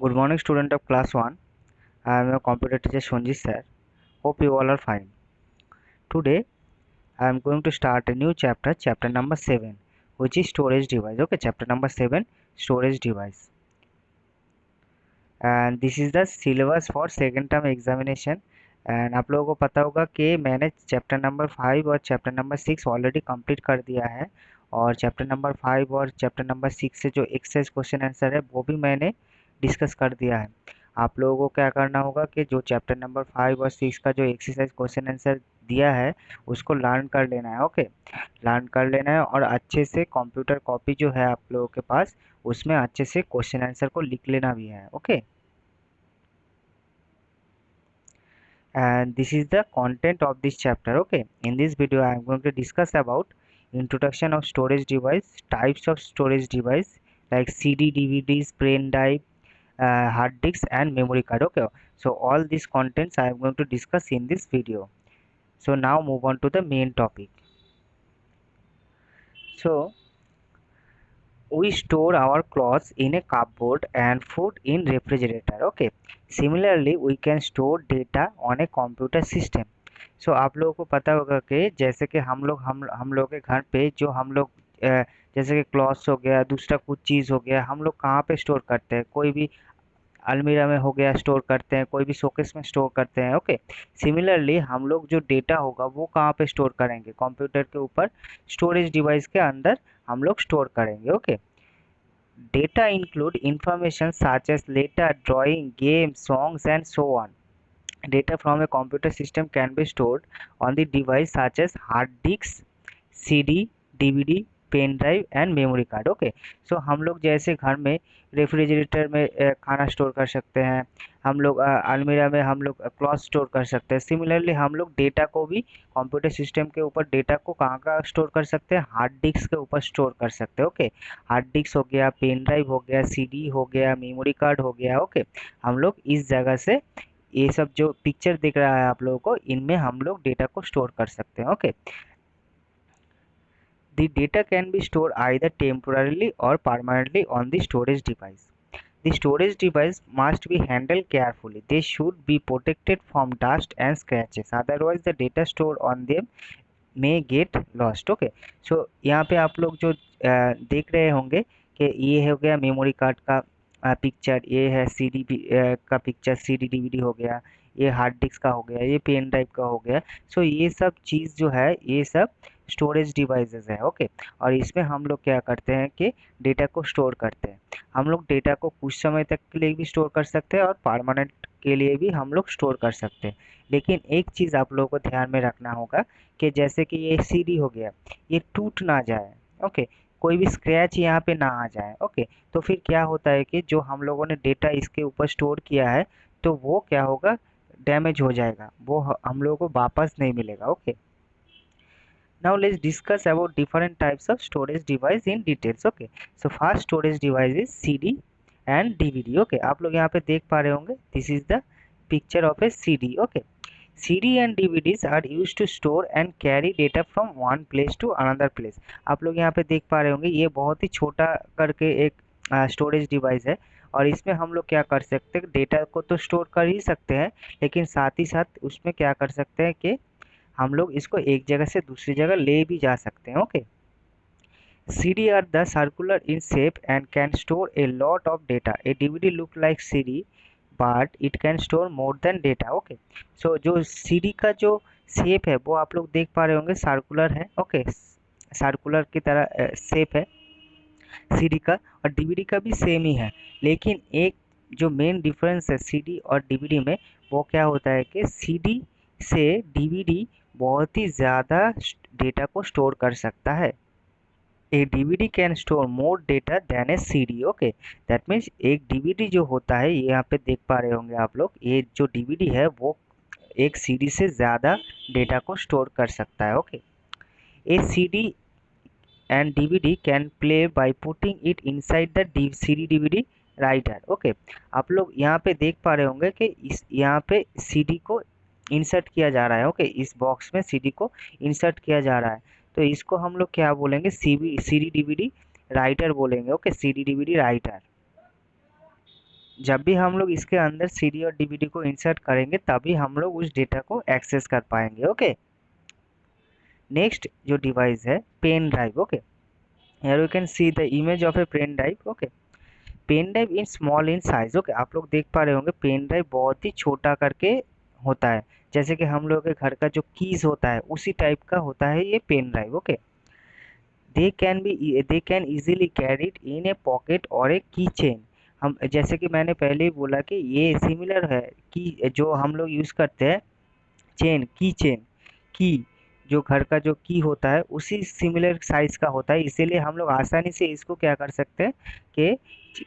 Good morning, student of class 1. I am your computer teacher Sonjit sir. Hope you all are fine. Today, I am going to start a new chapter, chapter number 7, which is storage device. Okay, chapter number 7, storage device. And this is the syllabus for second term examination. And आप लोगों को पता होगा कि मैंने chapter number 5 और chapter number 6 already complete कर दिया है, और चैप्टर नंबर 5 और चैप्टर नंबर 6 से जो एक्सरसाइज क्वेश्चन आंसर है वो भी मैंने डिस्कस कर दिया है। आप लोगों को क्या करना होगा कि जो चैप्टर नंबर 5 और 6 का जो एक्सरसाइज क्वेश्चन आंसर दिया है उसको लर्न कर लेना है। ओके, लर्न कर लेना है और अच्छे से कंप्यूटर कॉपी जो है आप लोगों के पास उसमें अच्छे से क्वेश्चन आंसर को लिख लेना भी है। Okay, and this is the content of this chapter. Okay, in this video I am going to discuss about introduction of storage device, types of storage device like CD, DVDs, pen drive, hard disks and memory card. Okay, so all these contents I am going to discuss in this video. So now move on to the main topic. So we store our clothes in a cupboard and food in refrigerator. Okay, similarly we can store data on a computer system. So आप लोगों को पता होगा कि जैसे कि हम लोग के घर पे जो हम लोग जैसे कि क्लॉथ्स हो गया, दूसरा कुछ चीज़ हो गया, हम लोग कहाँ पे स्टोर करते हैं? कोई भी अलमीरा में हो गया स्टोर करते हैं, कोई भी शोकेस में स्टोर करते हैं। ओके, सिमिलरली हम लोग जो डेटा होगा वो कहाँ पे स्टोर करेंगे? कंप्यूटर के ऊपर स्टोरेज डिवाइस के अंदर हम लोग स्टोर करेंगे। Okay, data include information such as letter, drawing, games, songs, and so on. Data from a computer system can be stored on the device such as hard disks, CD, DVD, pen drive and memory card. Okay, so हम लोग जैसे घर में refrigerator में खाना store कर सकते हैं, हम लोग अलमीरा में हम लोग क्लॉथ स्टोर कर सकते हैं। सिमिलरली हम लोग डेटा को भी कंप्यूटर सिस्टम के ऊपर डेटा को कहाँ कहाँ स्टोर कर सकते हैं? हार्ड डिस्क के ऊपर स्टोर कर सकते हैं। ओके, हार्ड डिस्क हो गया, पेन ड्राइव हो गया, सीडी हो गया, मेमोरी कार्ड हो गया। ओके, हम लोग इस जगह से ये सब जो पिक्चर दिख रहा है आप लोगों को, इनमें हम लोग डेटा को स्टोर कर सकते हैं। Okay, the data can be stored either temporarily or permanently on the storage device. The storage device must be handled carefully. They should be protected from dust and scratches, otherwise the data stored on them may get lost. Okay, so यहाँ पे आप लोग जो देख रहे होंगे कि ये हो गया मेमोरी कार्ड का पिक्चर, ये है सीडी का पिक्चर, सीडी डीवीडी हो गया, ये हार्ड डिस्क का हो गया, ये पेन ड्राइव का हो गया। सो ये सब चीज़ जो है ये सब स्टोरेज डिवाइसेस है। ओके, और इसमें हम लोग क्या करते हैं कि डेटा को स्टोर करते हैं। हम लोग डेटा को कुछ समय तक के लिए भी स्टोर कर सकते हैं और परमानेंट के लिए भी हम लोग स्टोर कर सकते हैं। लेकिन एक चीज़ आप लोगों को ध्यान में रखना होगा कि जैसे कि ये सीडी हो गया, ये टूट ना जाए। ओके, कोई भी स्क्रैच यहाँ पे ना आ जाए। ओके, तो फिर क्या होता है कि जो हम लोगों ने डेटा इसके ऊपर स्टोर किया है तो वो क्या होगा? डैमेज हो जाएगा, वो हम लोगों को वापस नहीं मिलेगा। Okay, now let's discuss about different types of storage device in details. Okay, so first storage device is CD and DVD. Okay, आप लोग यहाँ पे देख पा रहे होंगे, this is the picture of a CD. Okay, CD and DVDs are used to store and carry data from one place to another place. आप लोग यहाँ पे देख पा रहे होंगे, ये बहुत ही छोटा करके एक स्टोरेज डिवाइस है, और इसमें हम लोग क्या कर सकते हैं? डेटा को तो स्टोर कर ही सकते हैं, लेकिन साथ ही साथ उसमें क्या कर सकते हैं कि हम लोग इसको एक जगह से दूसरी जगह ले भी जा सकते हैं। Okay, CD are the circular in shape and can store a lot of data. A DVD look like CD but it can store more than data. Okay, so जो CD का जो शेप है वो आप लोग देख पा रहे होंगे, सर्कुलर है। ओके, सर्कुलर की तरह शेप है सीडी का, और डीवीडी का भी सेम ही है। लेकिन एक जो मेन डिफरेंस है सीडी और डीवीडी में, वो क्या होता है कि सीडी से डीवीडी बहुत ही ज़्यादा डेटा को स्टोर कर सकता है। A DVD can store more data than a CD. Okay, that means एक डीवीडी जो होता है, ये यहाँ पे देख पा रहे होंगे आप लोग, ये जो डीवीडी है वो एक सीडी से ज़्यादा डेटा को स्टोर कर सकता है। Okay, A CD and DVD can play by putting it inside the CD DVD writer. Okay, आप लोग यहाँ पे देख पा रहे होंगे कि इस यहाँ पे CD को इंसर्ट किया जा रहा है। ओके, इस बॉक्स में CD को इंसर्ट किया जा रहा है, तो इसको हम लोग क्या बोलेंगे? CD DVD राइटर बोलेंगे। Okay, CD DVD writer. जब भी हम लोग इसके अंदर सीडी और डीवीडी को इंसर्ट करेंगे तभी हम लोग उस डेटा को एक्सेस कर पाएंगे। ओके, नेक्स्ट जो डिवाइस है pen drive. Okay, here we can see the image of a pen drive. Okay, pen drive in small in size. Okay, आप लोग देख पा रहे होंगे पेन ड्राइव बहुत ही छोटा करके होता है, जैसे कि हम लोग के घर का जो कीज होता है उसी टाइप का होता है ये pen drive. Okay, they can easily carried in a pocket और ए की चेन। हम जैसे कि मैंने पहले ही बोला कि ये सिमिलर है कि जो हम लोग यूज़ करते हैं चेन, की जो घर का जो की होता है उसी सिमिलर साइज का होता है, इसीलिए हम लोग आसानी से इसको क्या कर सकते हैं कि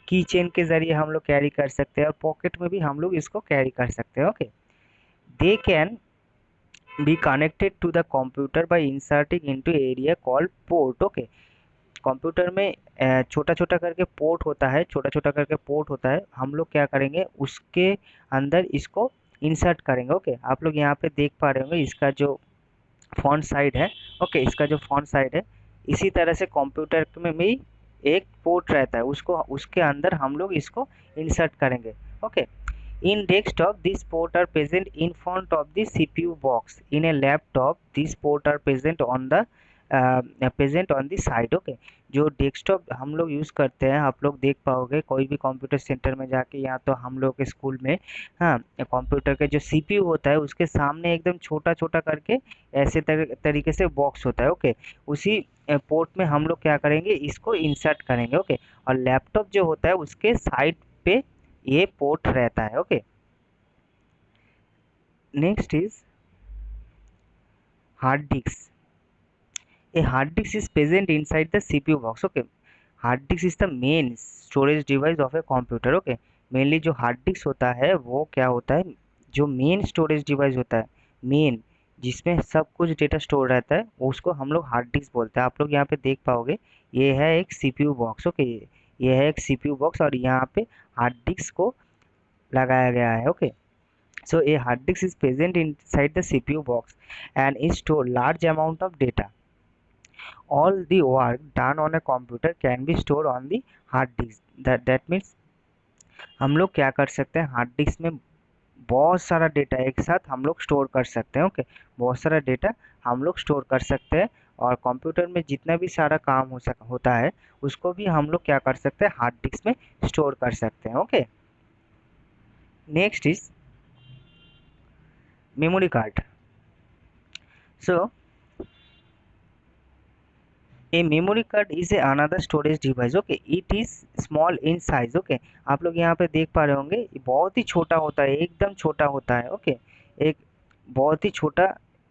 की चेन के जरिए हम लोग कैरी कर सकते हैं और पॉकेट में भी हम लोग इसको कैरी कर सकते हैं। Okay, they can be connected to the computer by inserting into area called port. Okay, computer में छोटा छोटा करके पोर्ट होता है, छोटा छोटा करके पोर्ट होता है, हम लोग क्या करेंगे उसके अंदर इसको इंसर्ट करेंगे। ओके, आप लोग यहाँ पे देख पा रहे होंगे इसका जो फॉन्ट साइड है। ओके, इसका जो फॉन्ट साइड है इसी तरह से कंप्यूटर में भी एक पोर्ट रहता है, उसको उसके अंदर हम लोग इसको इंसर्ट करेंगे। Okay, in desktop these port are present in front of the CPU box, in a laptop these port are present on the side। Okay, जो डेस्कटॉप हम लोग यूज़ करते हैं आप लोग देख पाओगे कोई भी कंप्यूटर सेंटर में जाके या तो हम लोग के स्कूल में, हाँ, कंप्यूटर का जो सीपीयू होता है उसके सामने एकदम छोटा छोटा करके ऐसे तरीके से बॉक्स होता है। ओके, उसी पोर्ट में हम लोग क्या करेंगे इसको इंसर्ट करेंगे। ओके, और लैपटॉप जो होता है उसके साइड पे ये पोर्ट रहता है। Okay, next is hard disk. A hard disk is present inside the CPU box। Okay, hard disk is the main storage device of a computer। Okay, mainly जो हार्ड डिस्क होता है वो क्या होता है, जो मेन स्टोरेज डिवाइस होता है, मेन जिसमें सब कुछ डेटा स्टोर रहता है उसको हम लोग हार्ड डिस्क बोलते हैं। आप लोग यहाँ पे देख पाओगे ये है एक सीपीयू बॉक्स। ओके, ये है एक सीपीयू बॉक्स और यहाँ पे हार्ड डिस्क को लगाया गया है। Okay, so a hard disk is present inside the CPU box and it store large amount of data। all the work done on a computer can be stored on the hard disk। that means हम लोग क्या कर सकते हैं hard disk में बहुत सारा data एक साथ हम लोग स्टोर कर सकते हैं। ओके, बहुत सारा डेटा हम लोग स्टोर कर सकते हैं और कंप्यूटर में जितना भी सारा काम होता है उसको भी हम लोग क्या कर सकते हैं हार्ड डिस्क में स्टोर कर सकते हैं। Okay, next is memory card. So a memory card is a another storage device. Okay, it is small in size. Okay, आप लोग यहाँ पे देख पा रहे होंगे ये बहुत ही छोटा होता है, एकदम छोटा होता है। ओके, एक बहुत ही छोटा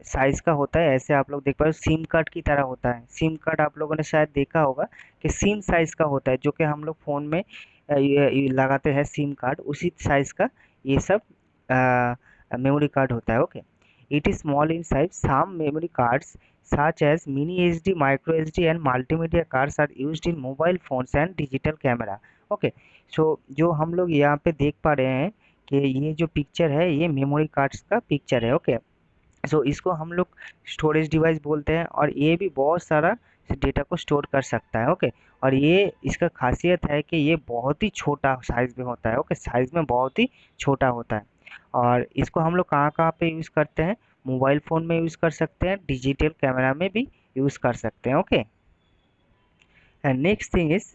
साइज का होता है, ऐसे आप लोग देख पा रहे हो सिम कार्ड की तरह होता है। सिम कार्ड आप लोगों ने शायद देखा होगा कि सिम साइज का होता है, जो कि हम लोग फ़ोन में ये लगाते हैं सिम कार्ड, उसी साइज का ये सब मेमोरी कार्ड होता है। Okay, it is small in size। some memory cards such as mini SD, micro SD and multimedia cards are used in mobile phones and digital camera। Okay, so जो हम लोग यहाँ पे देख पा रहे हैं कि ये जो पिक्चर है ये मेमोरी कार्ड्स का पिक्चर है। ओके, सो इसको हम लोग स्टोरेज डिवाइस बोलते हैं और ये भी बहुत सारा डेटा को स्टोर कर सकता है। ओके, और ये इसका खासियत है कि ये बहुत ही छोटा साइज में होता है। ओके, साइज में बहुत ही छोटा होता है और इसको हम लोग कहाँ कहाँ पे यूज़ करते हैं, मोबाइल फ़ोन में यूज़ कर सकते हैं, डिजिटल कैमरा में भी यूज़ कर सकते हैं। Okay, and next thing is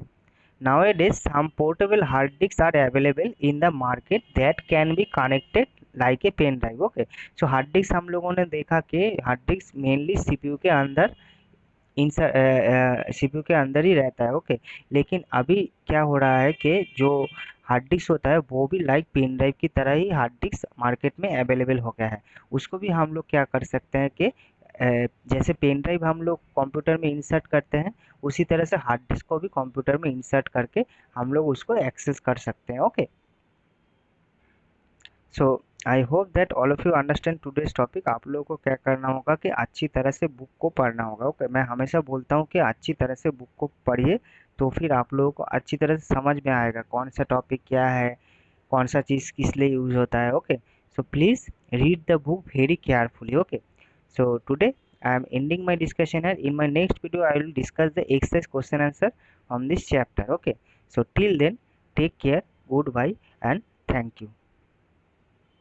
nowadays some portable hard disks are available in the market that can be connected like a pen drive। Okay, so hard disk हम लोगों ने देखा कि हार्ड डिस्क मेनली सीपीयू के अंदर CPU के अंदर ही रहता है। ओके, लेकिन अभी क्या हो रहा है कि जो हार्ड डिस्क होता है वो भी लाइक पेन ड्राइव की तरह ही हार्ड डिस्क मार्केट में अवेलेबल हो गया है। उसको भी हम लोग क्या कर सकते हैं कि जैसे पेन ड्राइव हम लोग कंप्यूटर में इंसर्ट करते हैं उसी तरह से हार्ड डिस्क को भी कंप्यूटर में इंसर्ट करके हम लोग उसको एक्सेस कर सकते हैं। Okay, so I hope that all of you understand today's topic. आप लोगों को क्या करना होगा कि अच्छी तरह से बुक को पढ़ना होगा। ओके, मैं हमेशा बोलता हूँ कि अच्छी तरह से बुक को पढ़िए तो फिर आप लोगों को अच्छी तरह से समझ में आएगा कौन सा टॉपिक क्या है, कौन सा चीज़ किस लिए यूज़ होता है। Okay, so please read the book very carefully. Okay, so today I am ending my discussion here। in my next video I will discuss the exercise question answer on this chapter। okay, so till then take care, Goodbye and thank you.